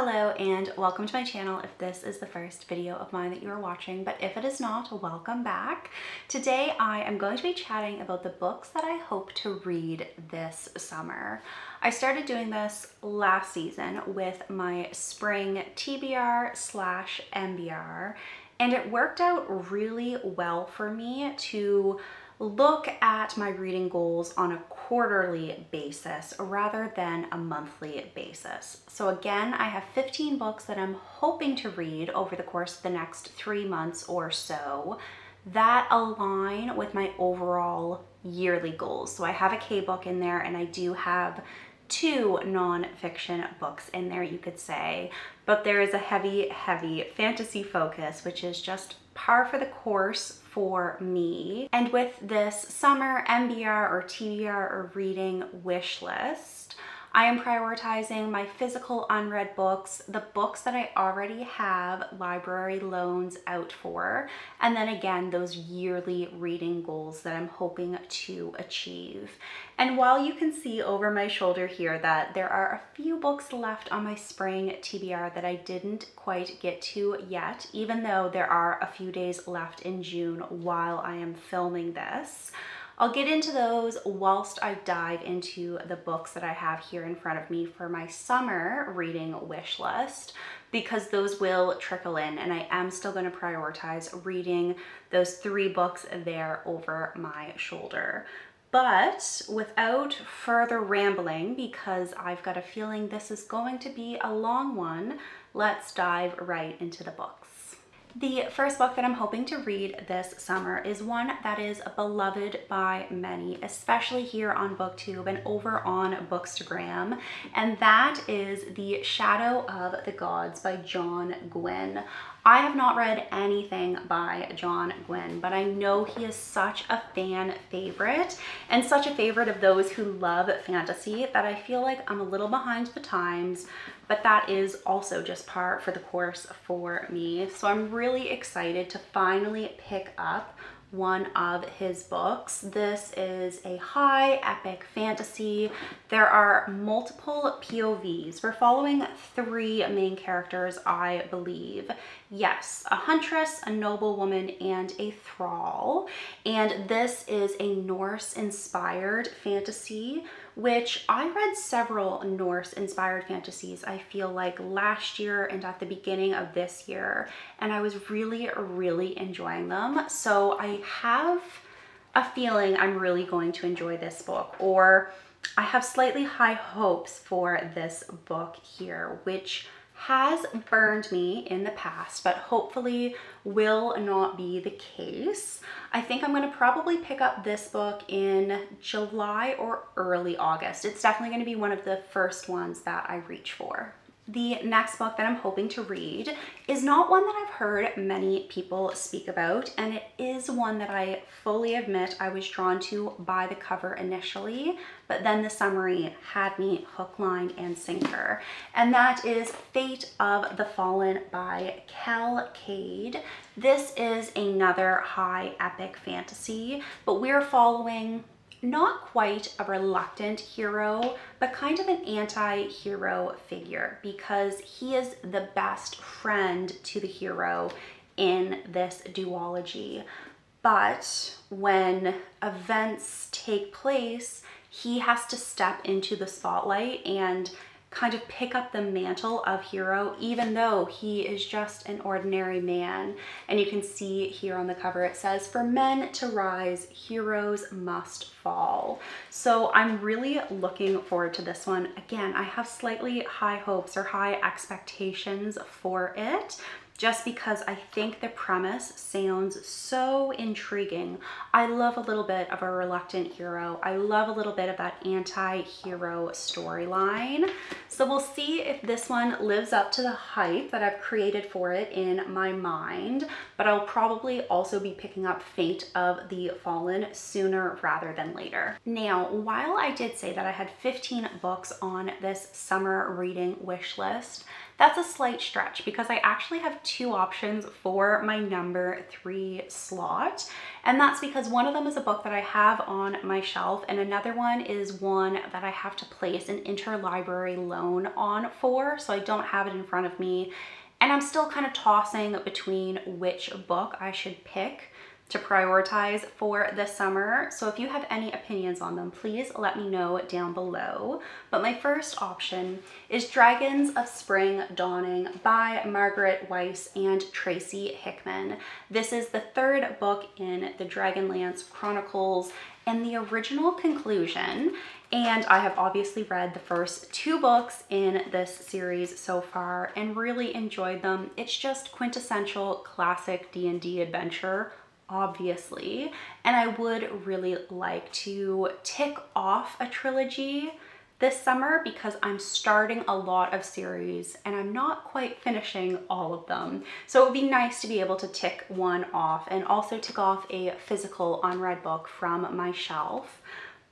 Hello and welcome to my channel if this is the first video of mine that you are watching, but if it is not, welcome back. Today I am going to be chatting about the books that I hope to read this summer. I started doing this last season with my spring TBR/MBR, and it worked out really well for me to look at my reading goals on a quarterly basis rather than a monthly basis. So again, I have 15 books that I'm hoping to read over the course of the next 3 months or so that align with my overall yearly goals. So I have a K book in there, and I do have 2 nonfiction books in there, you could say, but there is a heavy fantasy focus, which is just par for the course for me. And with this summer MBR or TBR or reading wish list, I am prioritizing my physical unread books, the books that I already have library loans out for, and then again, those yearly reading goals that I'm hoping to achieve. And while you can see over my shoulder here that there are a few books left on my spring TBR that I didn't quite get to yet, even though there are a few days left in June while I am filming this, I'll get into those whilst I dive into the books that I have here in front of me for my summer reading wish list, because those will trickle in, and I am still going to prioritize reading those 3 books there over my shoulder. But without further rambling, because I've got a feeling this is going to be a long one, let's dive right into the books. The first book that I'm hoping to read this summer is one that is beloved by many, especially here on BookTube and over on Bookstagram, and that is The Shadow of the Gods by John Gwynne. I have not read anything by John Gwynne, but I know he is such a fan favorite and such a favorite of those who love fantasy that I feel like I'm a little behind the times, but that is also just par for the course for me. So I'm really excited to finally pick up one of his books. This is a high epic fantasy. There are multiple POVs. We're following 3 main characters, I believe. Yes, a huntress, a noblewoman, and a thrall. And this is a Norse-inspired fantasy, which I read several Norse-inspired fantasies, I feel like last year and at the beginning of this year, and I was really enjoying them. So I have a feeling I'm really going to enjoy this book, or I have slightly high hopes for this book here, which has burned me in the past, but hopefully will not be the case. I think I'm going to probably pick up this book in July or early August. It's definitely going to be one of the first ones that I reach for. The next book that I'm hoping to read is not one that I've heard many people speak about, and it is one that I fully admit I was drawn to by the cover initially, but then the summary had me hook, line, and sinker. And that is Fate of the Fallen by Kade. This is another high epic fantasy, but we're following not quite a reluctant hero, but kind of an anti-hero figure, because he is the best friend to the hero in this duology. But when events take place, he has to step into the spotlight and kind of pick up the mantle of hero, even though he is just an ordinary man. And you can see here on the cover, it says, "For men to rise, heroes must fall." So I'm really looking forward to this one. Again, I have slightly high hopes or high expectations for it, just because I think the premise sounds so intriguing. I love a little bit of a reluctant hero. I love a little bit of that anti-hero storyline. So we'll see if this one lives up to the hype that I've created for it in my mind, but I'll probably also be picking up Fate of the Fallen sooner rather than later. Now, while I did say that I had 15 books on this summer reading wish list, That's a slight stretch because I actually have two options for my number 3 slot. And that's because one of them is a book that I have on my shelf, and another one is one that I have to place an interlibrary loan on for, so I don't have it in front of me. And I'm still kind of tossing between which book I should pick to prioritize for this summer. So if you have any opinions on them, please let me know down below. But my first option is Dragons of Spring Dawning by Margaret, Weis, and Tracy Hickman. This is the 3rd book in the Dragonlance Chronicles and the original conclusion. And I have obviously read the first 2 books in this series so far and really enjoyed them. It's just quintessential classic D&D adventure, obviously, and I would really like to tick off a trilogy this summer because I'm starting a lot of series and I'm not quite finishing all of them. So it would be nice to be able to tick one off and also tick off a physical unread book from my shelf.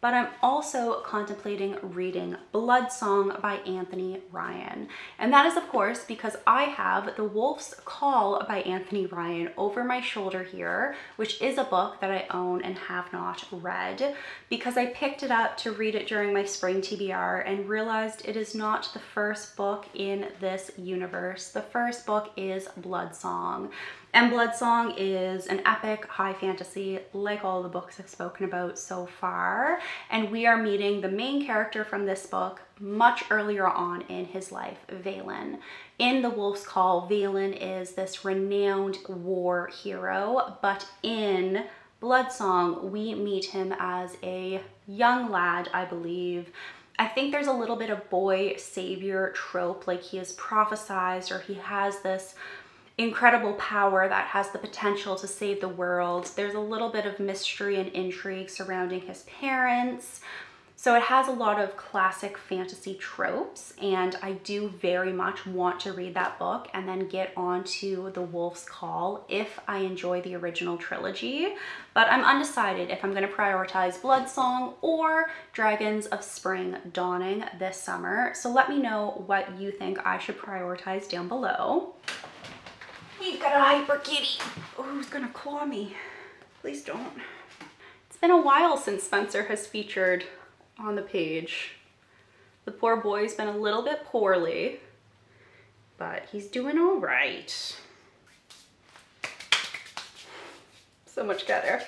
But I'm also contemplating reading Bloodsong by Anthony Ryan. And that is, of course, because I have The Wolf's Call by Anthony Ryan over my shoulder here, which is a book that I own and have not read, because I picked it up to read it during my spring TBR and realized it is not the first book in this universe. The first book is Bloodsong. And Bloodsong is an epic high fantasy, like all the books I've spoken about so far. And we are meeting the main character from this book much earlier on in his life, Valen. In The Wolf's Call, Valen is this renowned war hero, but in Bloodsong, we meet him as a young lad, I believe. I think there's a little bit of boy savior trope, like he is prophesized or he has this incredible power that has the potential to save the world. There's a little bit of mystery and intrigue surrounding his parents. So it has a lot of classic fantasy tropes, and I do very much want to read that book and then get on to The Wolf's Call if I enjoy the original trilogy. But I'm undecided if I'm going to prioritize Bloodsong or Dragons of Spring Dawning this summer. So let me know what you think I should prioritize down below. He's got a hyper kitty. Oh, who's gonna claw me? Please don't. It's been a while since Spencer has featured on the page. The poor boy's been a little bit poorly, but he's doing all right. So much better.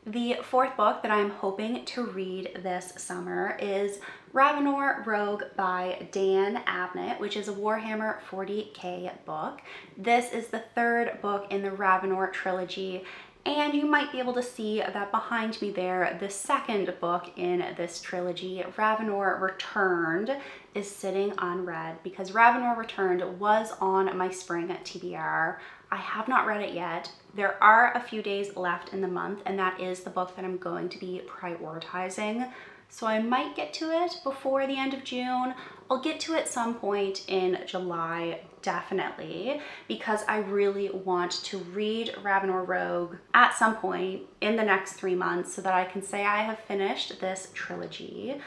The 4th book that I'm hoping to read this summer is Ravenor Rogue by Dan Abnett, which is a Warhammer 40k book. This is the 3rd book in the Ravenor trilogy, and you might be able to see that behind me there, the 2nd book in this trilogy, Ravenor Returned, is sitting unread because Ravenor Returned was on my spring TBR. I have not read it yet. There are a few days left in the month, and that is the book that I'm going to be prioritizing. So I might get to it before the end of June. I'll get to it some point in July, definitely, because I really want to read Ravenor Rogue at some point in the next 3 months so that I can say I have finished this trilogy.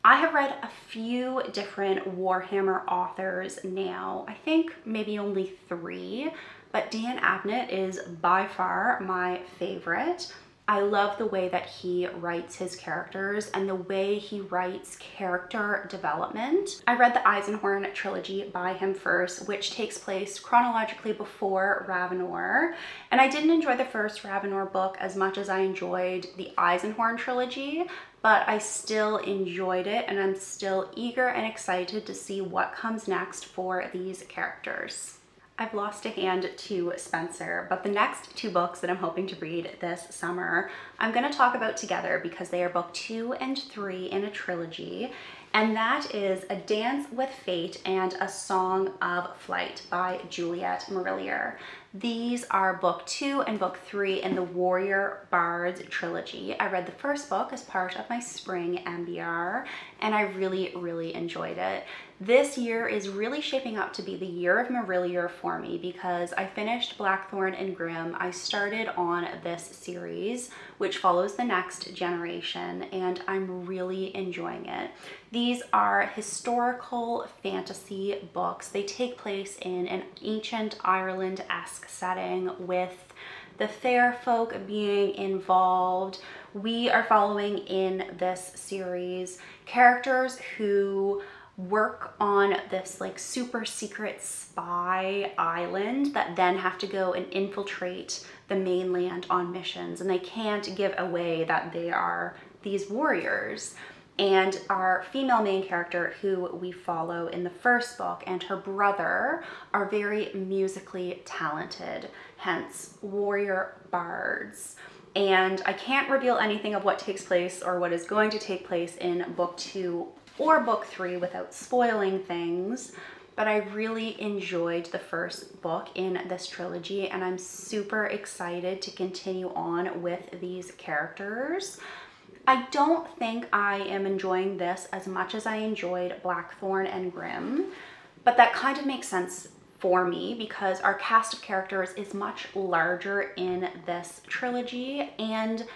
I have read a few different Warhammer authors now. I think maybe only 3, but Dan Abnett is by far my favorite. I love the way that he writes his characters and the way he writes character development. I read the Eisenhorn trilogy by him first, which takes place chronologically before Ravenor. And I didn't enjoy the first Ravenor book as much as I enjoyed the Eisenhorn trilogy, but I still enjoyed it and I'm still eager and excited to see what comes next for these characters. I've lost a hand to Spencer, but the next 2 books that I'm hoping to read this summer, I'm going to talk about together because they are book 2 and 3 in a trilogy, and that is A Dance with Fate and A Song of Flight by Juliet Marillier. These are book 2 and book 3 in the Warrior Bards trilogy. I read the first book as part of my spring MBR, and I really enjoyed it. This year is really shaping up to be the year of Marillier for me because I finished Blackthorn and Grimm. I started on this series, which follows the next generation, and I'm really enjoying it. These are historical fantasy books. They take place in an ancient Ireland-esque setting with the fair folk being involved. We are following in this series characters who work on this like super secret spy island that then have to go and infiltrate the mainland on missions, and they can't give away that they are these warriors. And our female main character, who we follow in the first book, and her brother are very musically talented, hence warrior bards. And I can't reveal anything of what takes place or what is going to take place in book 2 or book 3 without spoiling things, but I really enjoyed the first book in this trilogy, and I'm super excited to continue on with these characters. I don't think I am enjoying this as much as I enjoyed Blackthorn and Grimm, but that kind of makes sense for me because our cast of characters is much larger in this trilogy, and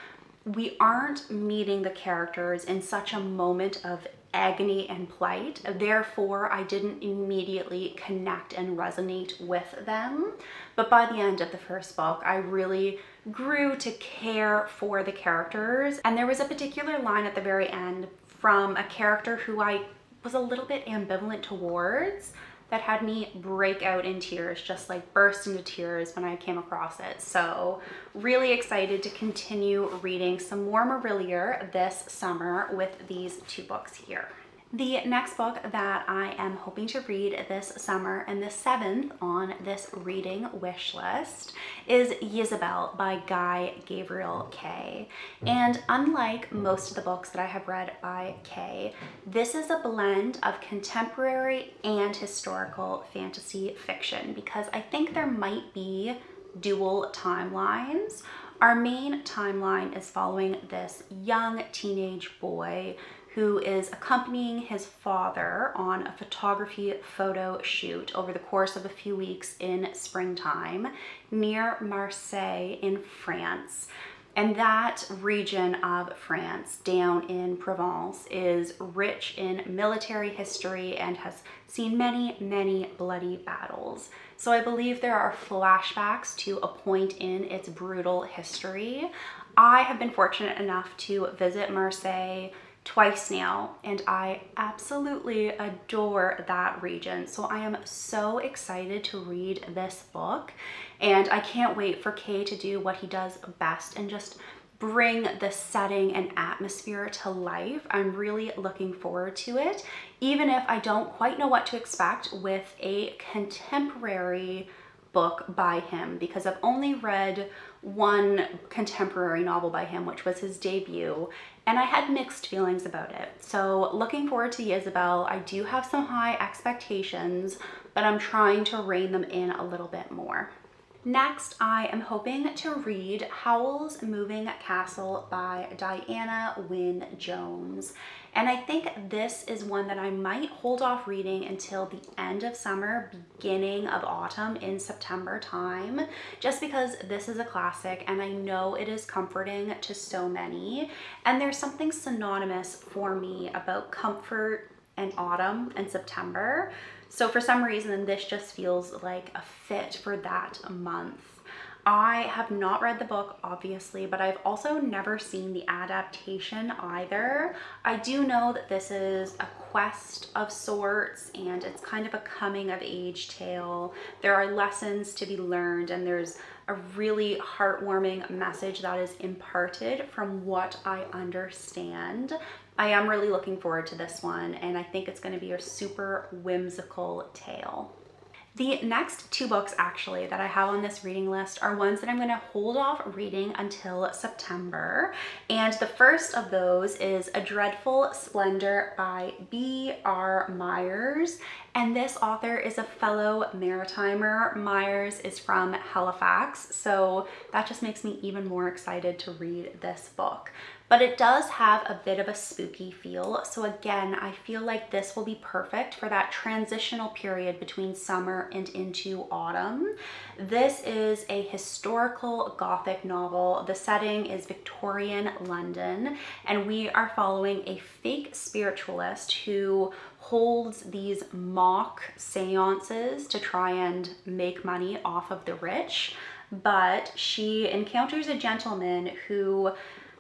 we aren't meeting the characters in such a moment of agony and plight. Therefore, I didn't immediately connect and resonate with them. But by the end of the first book, I really grew to care for the characters. And there was a particular line at the very end from a character who I was a little bit ambivalent towards that had me break out in tears, just like burst into tears when I came across it. So really excited to continue reading some more Marillier this summer with these 2 books here. The next book that I am hoping to read this summer, and the 7th on this reading wish list, is Ysabel by Guy Gavriel Kay. And unlike most of the books that I have read by Kay, this is a blend of contemporary and historical fantasy fiction because I think there might be dual timelines. Our main timeline is following this young teenage boy who is accompanying his father on a photography photo shoot over the course of a few weeks in springtime near Marseille in France. And that region of France down in Provence is rich in military history and has seen many bloody battles. So I believe there are flashbacks to a point in its brutal history. I have been fortunate enough to visit Marseille twice now, and I absolutely adore that region. So I am so excited to read this book, and I can't wait for Kay to do what he does best and just bring the setting and atmosphere to life. I'm really looking forward to it, even if I don't quite know what to expect with a contemporary book by him, because I've only read one contemporary novel by him, which was his debut, and I had mixed feelings about it. So looking forward to Ysabel. I do have some high expectations, but I'm trying to rein them in a little bit more. Next, I am hoping to read Howl's Moving Castle by Diana Wynne Jones. And I think this is one that I might hold off reading until the end of summer, beginning of autumn in September time, just because this is a classic and I know it is comforting to so many. And there's something synonymous for me about comfort and autumn and September. So for some reason, this just feels like a fit for that month. I have not read the book, obviously, but I've also never seen the adaptation either. I do know that this is a quest of sorts, and it's kind of a coming of age tale. There are lessons to be learned, and there's a really heartwarming message that is imparted from what I understand. I am really looking forward to this one, and I think it's going to be a super whimsical tale. The next two books actually that I have on this reading list are ones that I'm going to hold off reading until September. And the first of those is A Dreadful Splendor by B.R. Myers. And this author is a fellow Maritimer. Myers is from Halifax, so that just makes me even more excited to read this book. But it does have a bit of a spooky feel. So again, I feel like this will be perfect for that transitional period between summer and into autumn. This is a historical Gothic novel. The setting is Victorian London, and we are following a fake spiritualist who holds these mock seances to try and make money off of the rich. But she encounters a gentleman who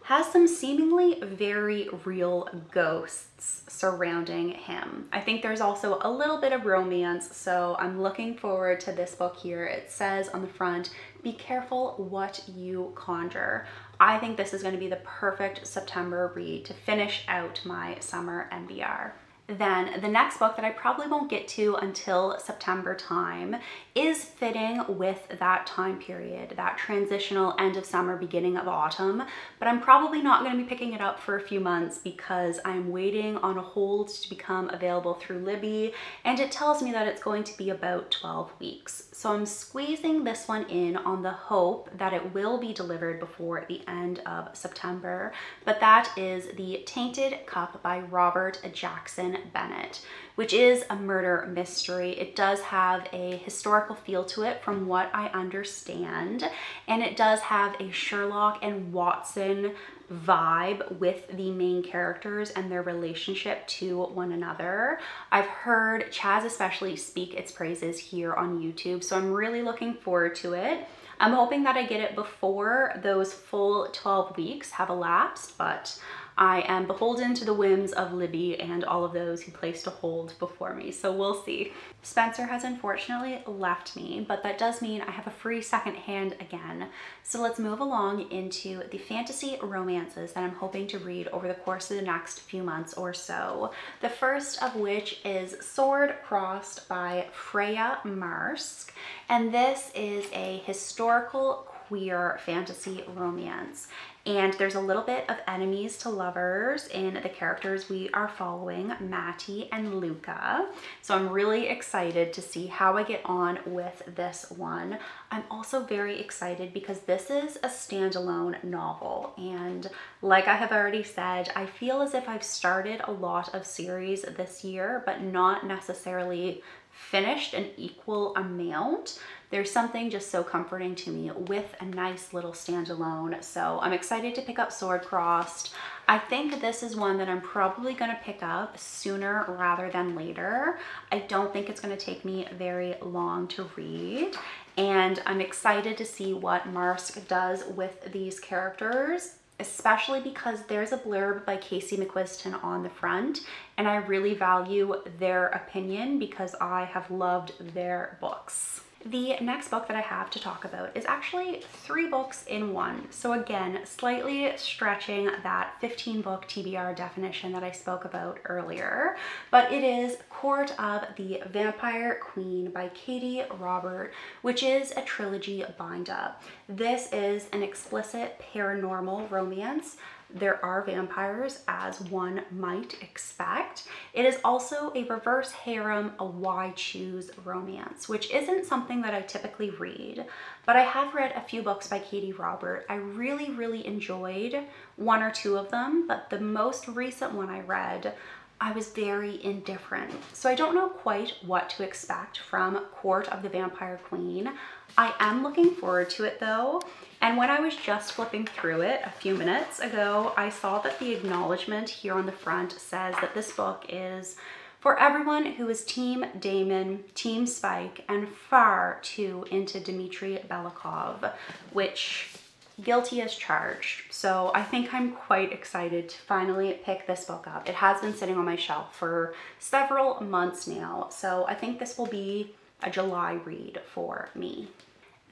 has some seemingly very real ghosts surrounding him. I think there's also a little bit of romance, so I'm looking forward to this book here. It says on the front, "Be careful what you conjure." I think this is going to be the perfect September read to finish out my summer MBR. Then the next book that I probably won't get to until September time is fitting with that time period, that transitional end of summer, beginning of autumn, but I'm probably not going to be picking it up for a few months because I'm waiting on a hold to become available through Libby, and it tells me that it's going to be about 12 weeks. So I'm squeezing this one in on the hope that it will be delivered before the end of September, but that is The Tainted Cup by Robert Jackson Bennett, which is a murder mystery. It does have a historical feel to it from what I understand, and it does have a Sherlock and Watson vibe with the main characters and their relationship to one another. I've heard Chaz especially speak its praises here on YouTube, so I'm really looking forward to it. I'm hoping that I get it before those full 12 weeks have elapsed, but I am beholden to the whims of Libby and all of those who placed a hold before me, so we'll see. Spencer has unfortunately left me, but that does mean I have a free second hand again. So let's move along into the fantasy romances that I'm hoping to read over the course of the next few months or so. The first of which is Sword Crossed by Freya Marsk, and this is a historical queer fantasy romance. And there's a little bit of enemies to lovers in the characters we are following, Matty and Luca. So I'm really excited to see how I get on with this one. I'm also very excited because this is a standalone novel. And like I have already said, I feel as if I've started a lot of series this year, but not necessarily finished an equal amount. There's something just so comforting to me with a nice little standalone. So I'm excited to pick up Sword Crossed. I think this is one that I'm probably going to pick up sooner rather than later. I don't think it's going to take me very long to read. And I'm excited to see what Marsk does with these characters, especially because there's a blurb by Casey McQuiston on the front, and I really value their opinion because I have loved their books. The next book that I have to talk about is actually 3 books in one. So again, slightly stretching that 15-book TBR definition that I spoke about earlier, but it is Court of the Vampire Queen by Kade Robert, which is a trilogy bind-up. This is an explicit paranormal romance. There are vampires, as one might expect. It is also a reverse harem, a why choose romance, which isn't something that I typically read, but I have read a few books by Kade Robert. I really enjoyed 1 or 2 of them, but the most recent one I read, I was very indifferent. So I don't know quite what to expect from Court of the Vampire Queen. I am looking forward to it though. And when I was just flipping through it a few minutes ago, I saw that the acknowledgement here on the front says that this book is for everyone who is Team Damon, Team Spike, and far too into Dmitry Belikov, which guilty as charged. So I think I'm quite excited to finally pick this book up. It has been sitting on my shelf for several months now, so I think this will be a July read for me.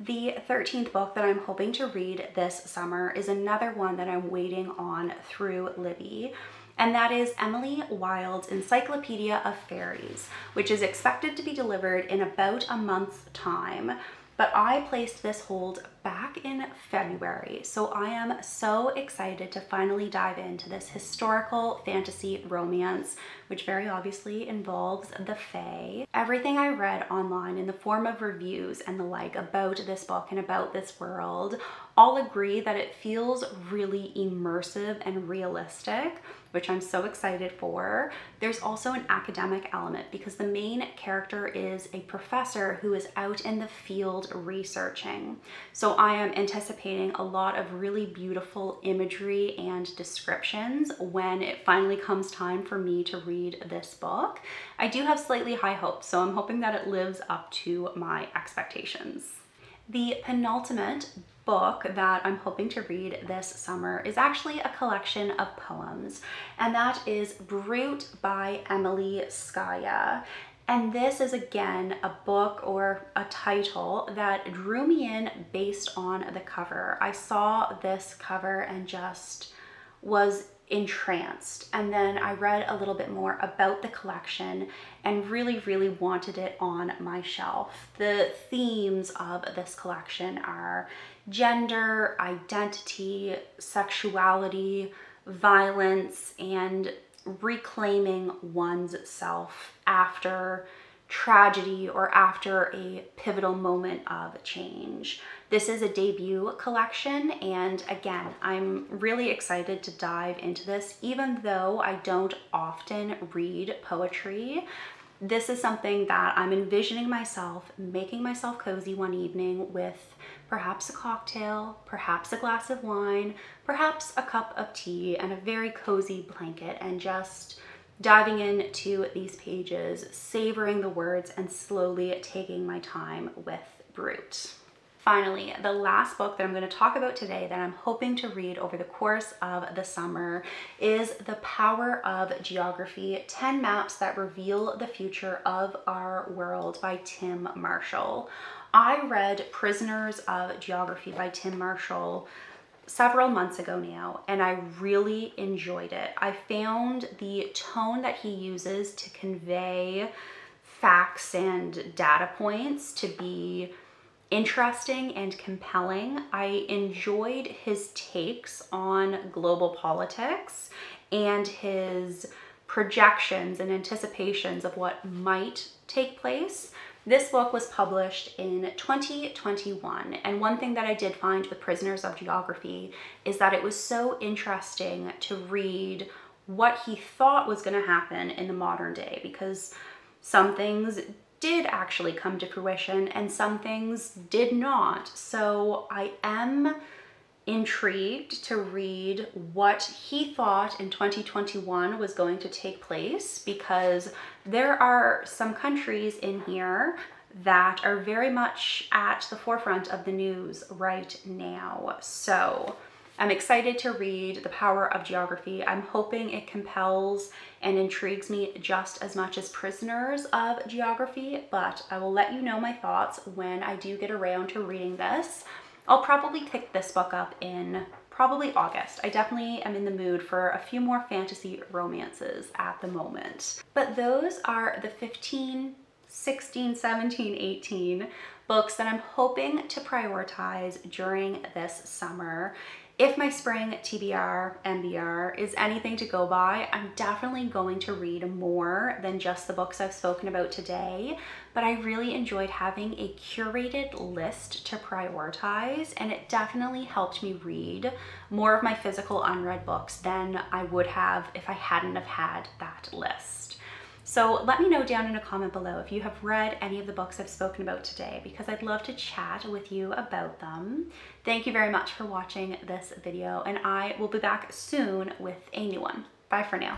The 13th book that I'm hoping to read this summer is another one that I'm waiting on through Libby. and that is Emily Wilde's Encyclopedia of Fairies, which is expected to be delivered in about a month's time. But I placed this hold back in February, so I am so excited to finally dive into this historical fantasy romance, which very obviously involves the Fae. Everything I read online in the form of reviews and the like about this book and about this world all agree that it feels really immersive and realistic, which I'm so excited for. There's also an academic element because the main character is a professor who is out in the field researching. So I am anticipating a lot of really beautiful imagery and descriptions when it finally comes time for me to read this book. I do have slightly high hopes, so I'm hoping that it lives up to my expectations. The penultimate book that I'm hoping to read this summer is actually a collection of poems, and that is Brute by Emily Skaya. And this is again a book or a title that drew me in based on the cover. I saw this cover and just was entranced, and then I read a little bit more about the collection and really wanted it on my shelf. The themes of this collection are gender, identity, sexuality, violence, and reclaiming one's self after tragedy or after a pivotal moment of change. This is a debut collection, and again, I'm really excited to dive into this. Even though I don't often read poetry, this is something that I'm envisioning myself making myself cozy one evening with perhaps a cocktail, perhaps a glass of wine, perhaps a cup of tea, and a very cozy blanket, and just diving into these pages, savoring the words, and slowly taking my time with Brute. Finally, the last book that I'm going to talk about today that I'm hoping to read over the course of the summer is The Power of Geography: 10 Maps That Reveal the Future of Our World by Tim Marshall. I read Prisoners of Geography by Tim Marshall several months ago now, and I really enjoyed it. I found the tone that he uses to convey facts and data points to be interesting and compelling. I enjoyed his takes on global politics and his projections and anticipations of what might take place. This book was published in 2021, and one thing that I did find with Prisoners of Geography is that it was so interesting to read what he thought was going to happen in the modern day, because some things did actually come to fruition and some things did not. So I am intrigued to read what he thought in 2021 was going to take place, because there are some countries in here that are very much at the forefront of the news right now. So I'm excited to read The Power of Geography. I'm hoping it compels and intrigues me just as much as Prisoners of Geography, but I will let you know my thoughts when I do get around to reading this. I'll probably pick this book up in probably August. I definitely am in the mood for a few more fantasy romances at the moment. But those are the 15, 16, 17, 18 books that I'm hoping to prioritize during this summer. If my spring TBR, MBR is anything to go by, I'm definitely going to read more than just the books I've spoken about today, but I really enjoyed having a curated list to prioritize, and it definitely helped me read more of my physical unread books than I would have if I hadn't have had that list. So let me know down in a comment below if you have read any of the books I've spoken about today, because I'd love to chat with you about them. Thank you very much for watching this video, and I will be back soon with a new one. Bye for now.